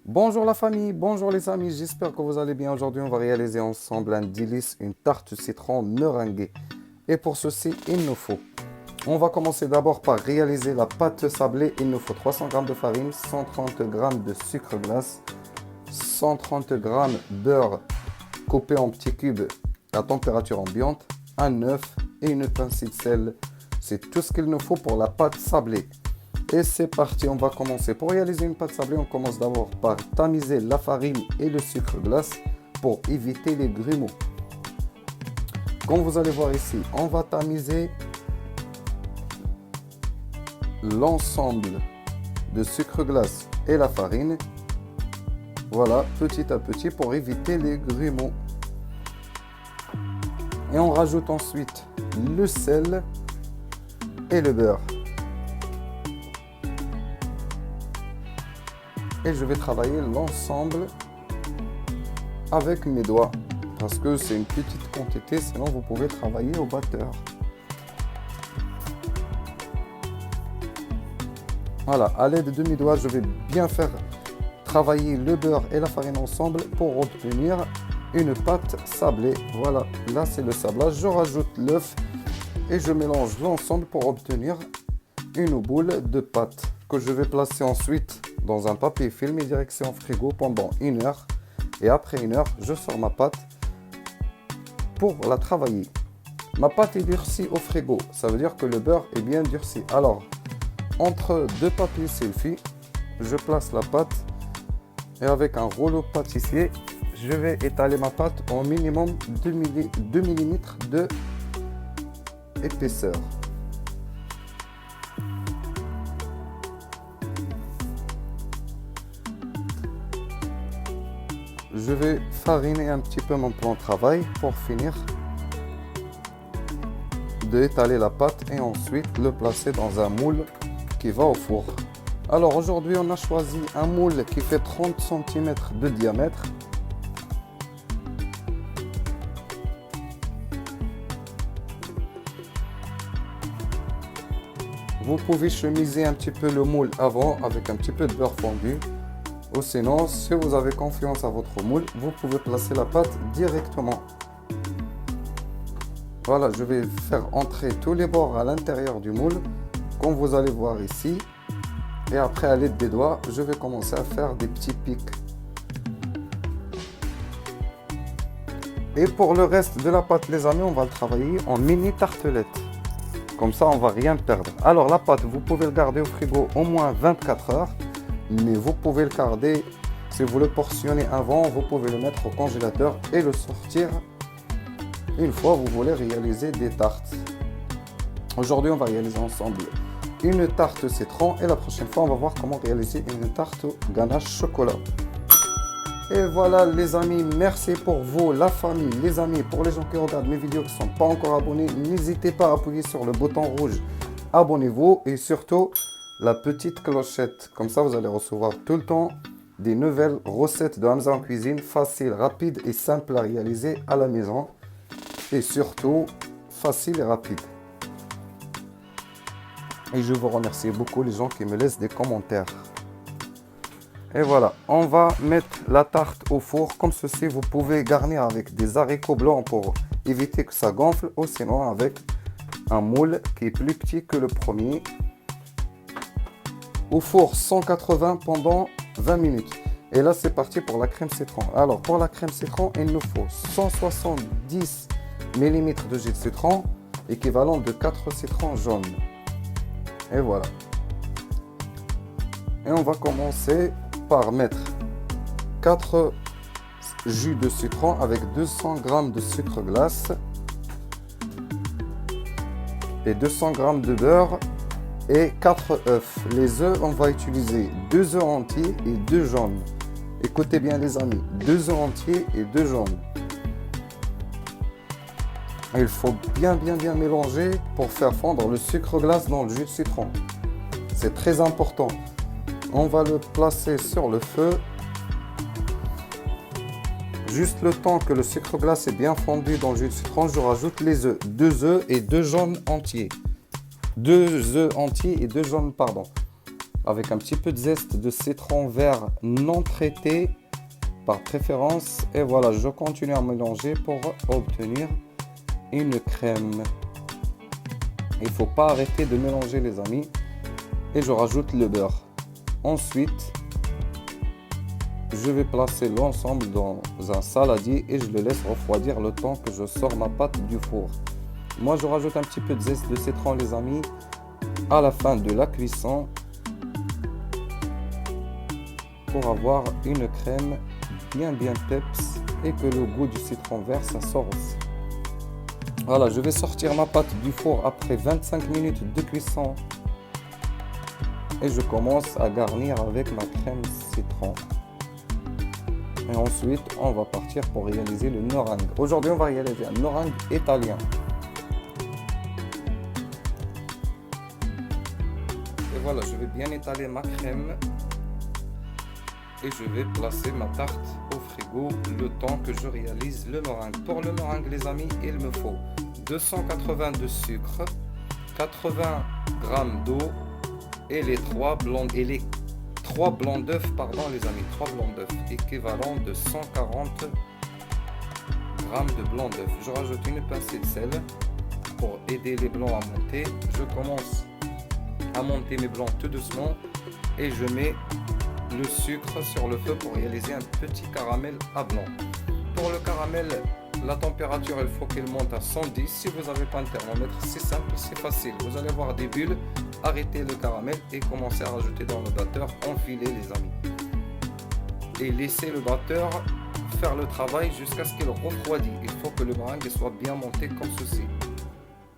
Bonjour la famille, bonjour les amis, j'espère que vous allez bien. Aujourd'hui, on va réaliser ensemble un délice, une tarte citron meringuée. Et pour ceci, il nous faut. On va commencer d'abord par réaliser la pâte sablée. Il nous faut 300 g de farine, 130 g de sucre glace, 130 g beurre coupé en petits cubes à température ambiante, un œuf et une pincée de sel. C'est tout ce qu'il nous faut pour la pâte sablée. Et c'est parti, on va commencer. Pour réaliser une pâte sablée, on commence d'abord par tamiser la farine et le sucre glace pour éviter les grumeaux. Comme vous allez voir ici, on va tamiser l'ensemble de sucre glace et la farine. Voilà, petit à petit pour éviter les grumeaux. Et on rajoute ensuite le sel et le beurre. Et je vais travailler l'ensemble avec mes doigts parce que c'est une petite quantité, sinon vous pouvez travailler au batteur. Voilà, à l'aide de mes doigts, je vais bien faire travailler le beurre et la farine ensemble pour obtenir une pâte sablée. Voilà, là c'est le sablage. Je rajoute l'œuf et je mélange l'ensemble pour obtenir une boule de pâte que je vais placer ensuite dans un papier film et direction frigo pendant 1 heure. Et après 1 heure, je sors ma pâte pour la travailler. Ma pâte est durcie au frigo, ça veut dire que le beurre est bien durci. Alors, entre deux papiers selfie, je place la pâte et avec un rouleau pâtissier, je vais étaler ma pâte au minimum 2 mm de épaisseur. Je vais fariner un petit peu mon plan de travail pour finir d'étaler la pâte et ensuite le placer dans un moule qui va au four. Alors aujourd'hui on a choisi un moule qui fait 30 cm de diamètre. Vous pouvez chemiser un petit peu le moule avant avec un petit peu de beurre fondu. Ou sinon, si vous avez confiance à votre moule, vous pouvez placer la pâte directement. Voilà, je vais faire entrer tous les bords à l'intérieur du moule, comme vous allez voir ici. Et après, à l'aide des doigts, je vais commencer à faire des petits pics. Et pour le reste de la pâte, les amis, on va le travailler en mini tartelettes. Comme ça, on ne va rien perdre. Alors, la pâte, vous pouvez le garder au frigo au moins 24 heures. Mais vous pouvez le garder, si vous le portionnez avant, vous pouvez le mettre au congélateur et le sortir une fois vous voulez réaliser des tartes. Aujourd'hui, on va réaliser ensemble une tarte citron et la prochaine fois, on va voir comment réaliser une tarte ganache chocolat. Et voilà les amis, merci pour vous, la famille, les amis, pour les gens qui regardent mes vidéos qui ne sont pas encore abonnés, n'hésitez pas à appuyer sur le bouton rouge, abonnez-vous et surtout la petite clochette, comme ça vous allez recevoir tout le temps des nouvelles recettes de Hamza en cuisine, faciles, rapides et simples à réaliser à la maison et surtout faciles et rapides. Et je vous remercie beaucoup les gens qui me laissent des commentaires. Et voilà, on va mettre la tarte au four comme ceci. Vous pouvez garnir avec des haricots blancs pour éviter que ça gonfle ou sinon avec un moule qui est plus petit que le premier. Au four 180 pendant 20 minutes. Et là, c'est parti pour la crème citron. Alors, pour la crème citron, il nous faut 170 mm de jus de citron, équivalent de 4 citrons jaunes. Et voilà. Et on va commencer par mettre 4 jus de citron avec 200 g de sucre glace et 200 g de beurre et 4 œufs. Les œufs, on va utiliser 2 œufs entiers et 2 jaunes. Écoutez bien les amis, 2 œufs entiers et 2 jaunes. Il faut bien mélanger pour faire fondre le sucre glace dans le jus de citron. C'est très important. On va le placer sur le feu. Juste le temps que le sucre glace est bien fondu dans le jus de citron, je rajoute les œufs. 2 œufs et 2 jaunes entiers. 2 œufs entiers et 2 jaunes, pardon. avec un petit peu de zeste de citron vert non traité par préférence. Et voilà, je continue à mélanger pour obtenir une crème. Il ne faut pas arrêter de mélanger les amis. Et je rajoute le beurre. Ensuite, je vais placer l'ensemble dans un saladier et je le laisse refroidir le temps que je sors ma pâte du four. Moi, je rajoute un petit peu de zeste de citron les amis à la fin de la cuisson pour avoir une crème bien peps et que le goût du citron vert ça sort aussi. Voilà, je vais sortir ma pâte du four après 25 minutes de cuisson et je commence à garnir avec ma crème citron. Et ensuite, on va partir pour réaliser le meringue. Aujourd'hui, on va réaliser un meringue italien. Et voilà, je vais bien étaler ma crème et je vais placer ma tarte au frigo le temps que je réalise le meringue. Pour le meringue, les amis, il me faut 280 de sucre, 80 g d'eau et les 3 blancs d'œufs, pardon les amis, 3 blancs d'œufs, équivalent de 140 g de blanc d'œuf. Je rajoute une pincée de sel pour aider les blancs à monter. Je commence à monter mes blancs tout doucement et je mets le sucre sur le feu pour réaliser un petit caramel à blanc. Pour le caramel, la température il faut qu'elle monte à 110. Si vous n'avez pas un thermomètre, c'est simple, c'est facile. Vous allez voir des bulles, arrêtez le caramel et commencez à rajouter dans le batteur, enfilez les amis. Et laissez le batteur faire le travail jusqu'à ce qu'il refroidisse. Il faut que le meringue soit bien monté comme ceci.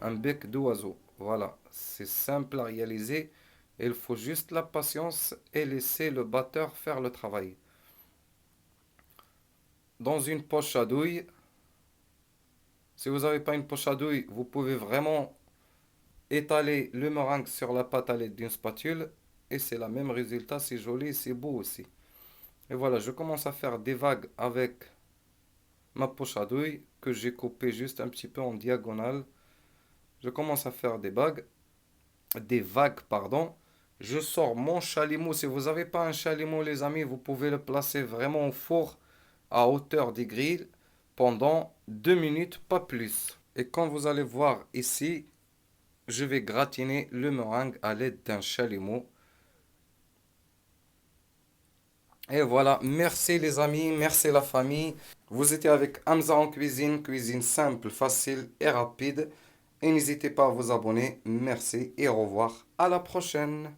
Un bec d'oiseau. Voilà, c'est simple à réaliser. Il faut juste la patience et laisser le batteur faire le travail. Dans une poche à douille, si vous n'avez pas une poche à douille, vous pouvez vraiment étaler le meringue sur la pâte à l'aide d'une spatule et c'est le même résultat, c'est joli, c'est beau aussi. Et voilà, je commence à faire des vagues avec ma poche à douille que j'ai coupée juste un petit peu en diagonale. Je commence à faire des vagues, pardon. Je sors mon chalumeau. Si vous n'avez pas un chalumeau, les amis, vous pouvez le placer vraiment au four à hauteur des grilles pendant 2 minutes, pas plus. Et quand vous allez voir ici, je vais gratiner le meringue à l'aide d'un chalumeau. Et voilà, merci les amis, merci la famille. Vous étiez avec Hamza en cuisine, cuisine simple, facile et rapide. Et n'hésitez pas à vous abonner. Merci et au revoir. À la prochaine.